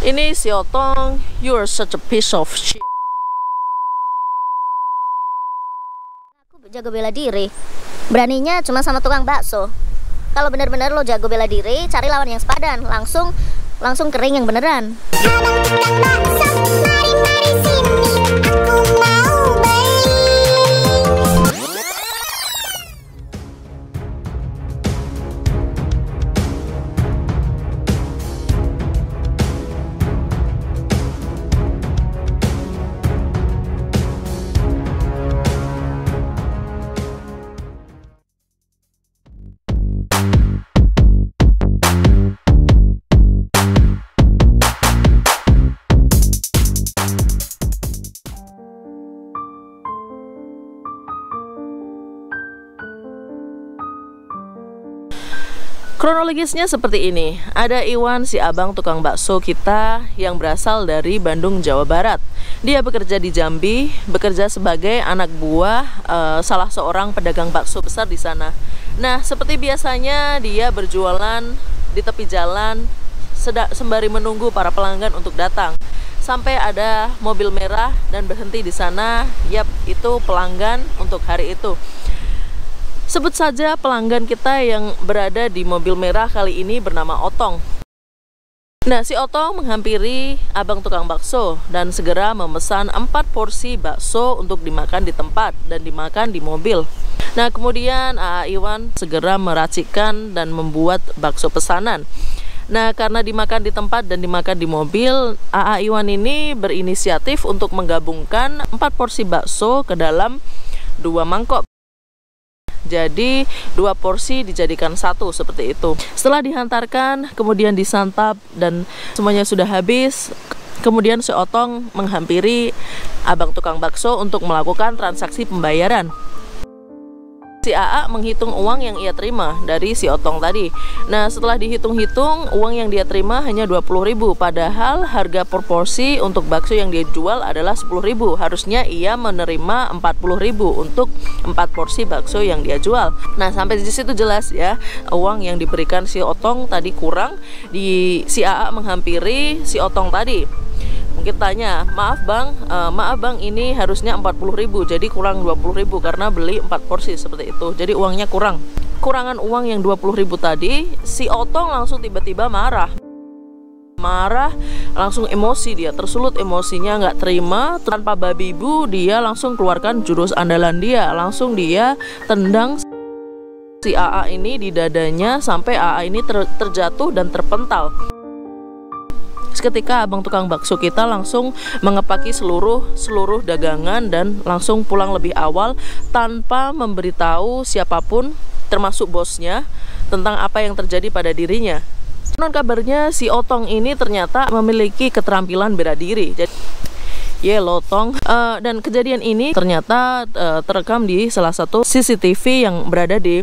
Ini si Otong, you are such a piece of shit. Aku jago bela diri. Beraninya cuma sama tukang bakso. Kalau bener-bener lo jago bela diri, cari lawan yang sepadan. Langsung kering yang beneran. Abang tukang bakso, mari sini, aku mau beli. Kronologisnya seperti ini. Ada Iwan, si abang tukang bakso kita yang berasal dari Bandung, Jawa Barat. Dia bekerja di Jambi, bekerja sebagai anak buah salah seorang pedagang bakso besar di sana. Nah, seperti biasanya dia berjualan di tepi jalan sembari menunggu para pelanggan untuk datang. Sampai ada mobil merah dan berhenti di sana. Yap, itu pelanggan untuk hari itu. Sebut saja pelanggan kita yang berada di mobil merah kali ini bernama Otong. Nah, si Otong menghampiri abang tukang bakso dan segera memesan 4 porsi bakso untuk dimakan di tempat dan dimakan di mobil. Nah, kemudian A.A. Iwan segera meracikkan dan membuat bakso pesanan. Nah, karena dimakan di tempat dan dimakan di mobil, A.A. Iwan ini berinisiatif untuk menggabungkan 4 porsi bakso ke dalam 2 mangkok. Jadi 2 porsi dijadikan 1 seperti itu. Setelah dihantarkan, kemudian disantap dan semuanya sudah habis. Kemudian si Otong menghampiri abang tukang bakso untuk melakukan transaksi pembayaran. Si A.A. menghitung uang yang ia terima dari si Otong tadi. Nah, setelah dihitung-hitung, uang yang dia terima hanya 20.000. Padahal harga per porsi untuk bakso yang dia jual adalah 10.000. Harusnya ia menerima 40.000 untuk 4 porsi bakso yang dia jual. Nah, sampai di situ jelas ya, uang yang diberikan si Otong tadi kurang. Si A.A. menghampiri si Otong tadi. Mungkin tanya, maaf bang, ini harusnya 40.000, jadi kurang 20.000 karena beli 4 porsi seperti itu. Jadi uangnya kurang. Kurangan uang yang 20.000 tadi, si Otong langsung tiba-tiba marah, langsung emosi, dia tersulut emosinya, nggak terima. Tanpa babi bu, dia langsung keluarkan jurus andalan dia, langsung dia tendang si A.A. ini di dadanya sampai A.A. ini terjatuh dan terpental. Seketika abang tukang bakso kita langsung mengepaki seluruh dagangan dan langsung pulang lebih awal tanpa memberitahu siapapun termasuk bosnya tentang apa yang terjadi pada dirinya. Non kabarnya si Otong ini ternyata memiliki keterampilan bela diri. Jadi lotong. Dan kejadian ini ternyata terekam di salah satu CCTV yang berada di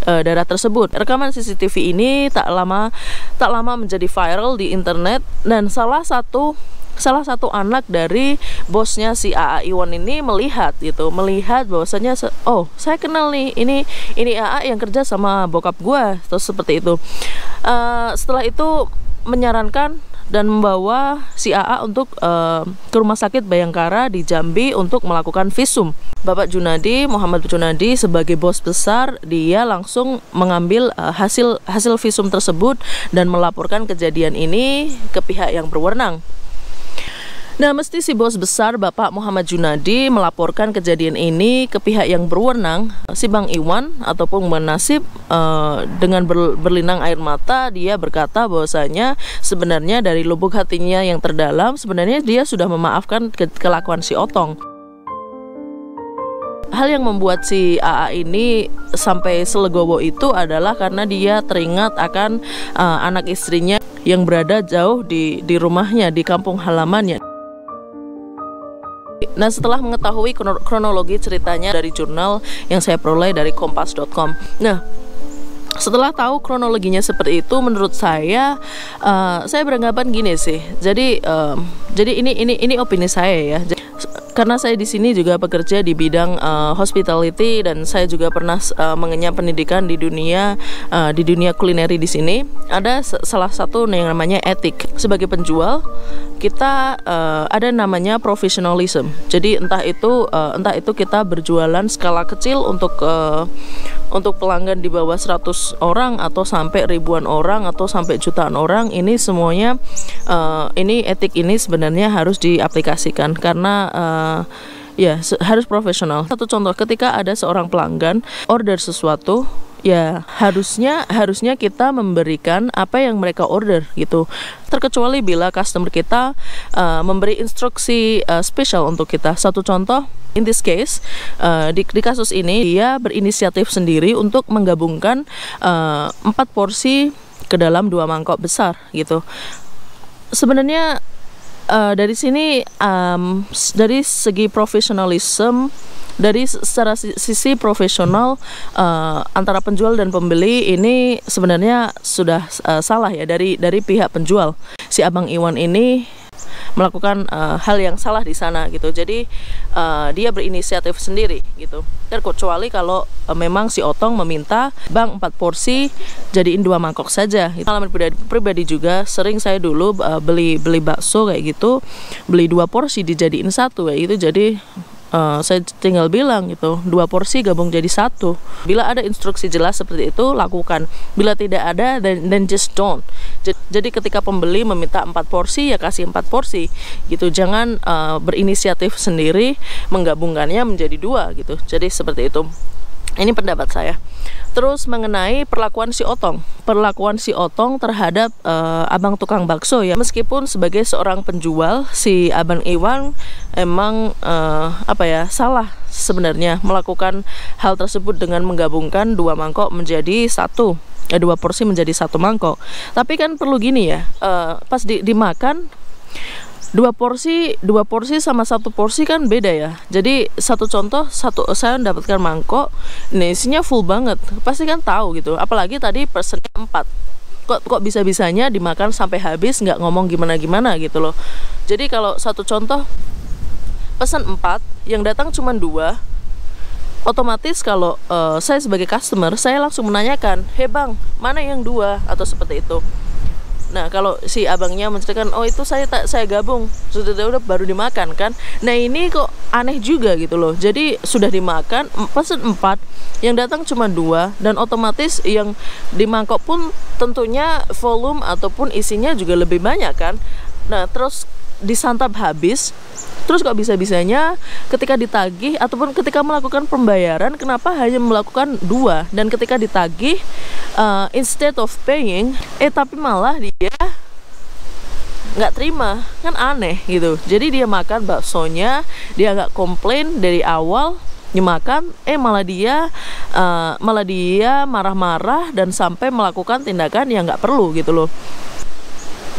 daerah tersebut. Rekaman CCTV ini tak lama menjadi viral di internet dan salah satu anak dari bosnya si A.A. Iwan ini melihat bahwasanya oh, saya kenal nih, ini A.A. yang kerja sama bokap gua, terus seperti itu. Setelah itu menyarankan dan membawa si A.A. untuk ke Rumah Sakit Bayangkara di Jambi untuk melakukan visum. Bapak Junadi, Muhammad Junadi sebagai bos besar, dia langsung mengambil hasil visum tersebut dan melaporkan kejadian ini ke pihak yang berwenang. Nah, mesti si bos besar Bapak Muhammad Junadi melaporkan kejadian ini ke pihak yang berwenang. Si Bang Iwan ataupun Bang Nasib dengan berlinang air mata, dia berkata bahwasanya sebenarnya dari lubuk hatinya yang terdalam, sebenarnya dia sudah memaafkan kelakuan si Otong. Hal yang membuat si A.A. ini sampai selegowo itu adalah karena dia teringat akan anak istrinya yang berada jauh di rumahnya, di kampung halamannya. Nah, setelah mengetahui kronologi ceritanya dari jurnal yang saya peroleh dari kompas.com. Nah, setelah tahu kronologinya seperti itu, menurut saya beranggapan gini sih. Jadi ini opini saya ya. karena saya di sini juga bekerja di bidang hospitality dan saya juga pernah mengenyam pendidikan di dunia kulineri di sini. Ada salah satu yang namanya etik. Sebagai penjual, kita ada namanya professionalism. Jadi entah itu kita berjualan skala kecil untuk pelanggan di bawah 100 orang atau sampai ribuan orang atau sampai jutaan orang, ini semuanya ini etik ini sebenarnya harus diaplikasikan karena ya harus profesional. Satu contoh, ketika ada seorang pelanggan order sesuatu, ya harusnya kita memberikan apa yang mereka order gitu. Terkecuali bila customer kita memberi instruksi spesial untuk kita. Satu contoh, in this case, di kasus ini dia berinisiatif sendiri untuk menggabungkan 4 porsi ke dalam 2 mangkok besar gitu. Sebenarnya dari sini dari segi profesionalism, dari secara sisi profesional antara penjual dan pembeli ini sebenarnya sudah salah ya dari pihak penjual. Si Abang Iwan ini melakukan hal yang salah di sana gitu. Jadi dia berinisiatif sendiri gitu. Terkecuali kalau memang si Otong meminta, "Bang, 4 porsi jadiin 2 mangkok saja." Pengalaman pribadi juga, sering saya dulu beli bakso kayak gitu, beli 2 porsi dijadiin 1 kayak gitu. Jadi saya tinggal bilang gitu, 2 porsi gabung jadi 1. Bila ada instruksi jelas seperti itu, lakukan. Bila tidak ada, then just don't. Jadi ketika pembeli meminta 4 porsi, ya kasih 4 porsi gitu. Jangan berinisiatif sendiri menggabungkannya menjadi 2 gitu. Jadi seperti itu. Ini pendapat saya. Terus mengenai perlakuan si Otong terhadap abang tukang bakso ya. Meskipun sebagai seorang penjual, si Abang Iwan emang salah sebenarnya melakukan hal tersebut dengan menggabungkan 2 mangkok menjadi 1. 2 porsi menjadi 1 mangkok. Tapi kan perlu gini ya, pas dimakan 2 porsi sama 1 porsi kan beda ya. Jadi satu contoh, saya mendapatkan mangkok, ini isinya full banget. Pasti kan tahu gitu. Apalagi tadi pesennya 4. Kok bisa-bisanya dimakan sampai habis, nggak ngomong gimana-gimana gitu loh. Jadi kalau satu contoh pesan 4, yang datang cuma 2, otomatis kalau saya sebagai customer, saya langsung menanyakan, "Hei bang, mana yang 2?" atau seperti itu. Nah kalau si abangnya menceritakan, "Oh itu saya gabung, sudah baru dimakan kan." Nah ini kok aneh juga gitu loh. Jadi sudah dimakan, pesen 4, yang datang cuma 2, dan otomatis yang di mangkok pun tentunya volume ataupun isinya juga lebih banyak kan. Nah terus disantap habis. Terus kok bisa-bisanya ketika ditagih ataupun ketika melakukan pembayaran, kenapa hanya melakukan 2? Dan ketika ditagih, instead of paying, tapi malah dia nggak terima, kan aneh gitu. Jadi dia makan baksonya, dia nggak komplain dari awal, dimakan, malah dia marah-marah dan sampai melakukan tindakan yang nggak perlu gitu loh.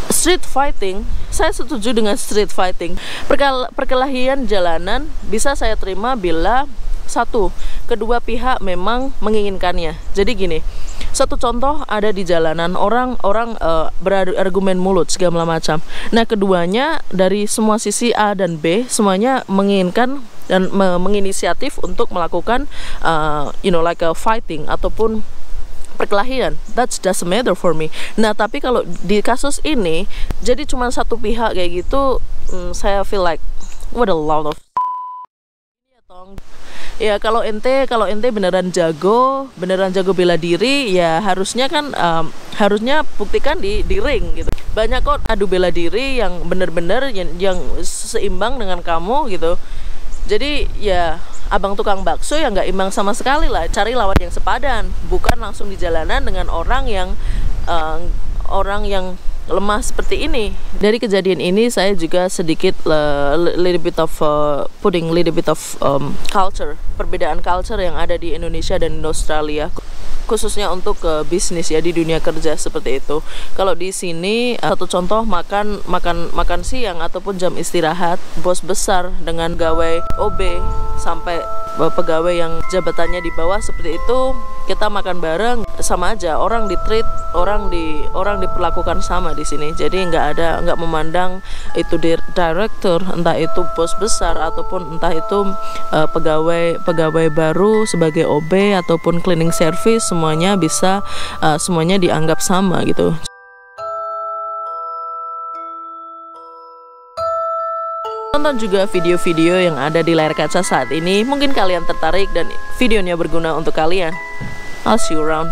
Street fighting, saya setuju dengan street fighting. Perkelahian jalanan bisa saya terima bila satu, kedua pihak memang menginginkannya. Jadi gini, satu contoh ada di jalanan, orang berargumen mulut segala macam. Nah keduanya dari semua sisi A dan B semuanya menginginkan dan menginisiatif untuk melakukan like a fighting ataupun perkelahian. That doesn't matter for me. Nah tapi kalau di kasus ini jadi cuma satu pihak kayak gitu, saya feel like what a lot of ya. Kalau ente beneran jago bela diri, ya harusnya harusnya buktikan di ring gitu. Banyak kok adu bela diri yang bener-bener yang seimbang dengan kamu gitu. Jadi ya abang tukang bakso yang nggak imbang sama sekali lah. Cari lawan yang sepadan, bukan langsung di jalanan dengan orang yang lemah seperti ini. Dari kejadian ini saya juga sedikit little bit of culture, perbedaan culture yang ada di Indonesia dan di Australia, khususnya untuk bisnis ya, di dunia kerja seperti itu. Kalau di sini satu contoh makan siang ataupun jam istirahat, bos besar dengan gawai OB sampai pegawai yang jabatannya di bawah seperti itu, kita makan bareng sama aja, orang orang diperlakukan sama di sini. Jadi nggak memandang itu direktur, entah itu bos besar ataupun entah itu pegawai baru sebagai OB ataupun cleaning service, semuanya semuanya dianggap sama gitu. Tonton juga video-video yang ada di layar kaca saat ini. Mungkin kalian tertarik dan videonya berguna untuk kalian. I'll see you around.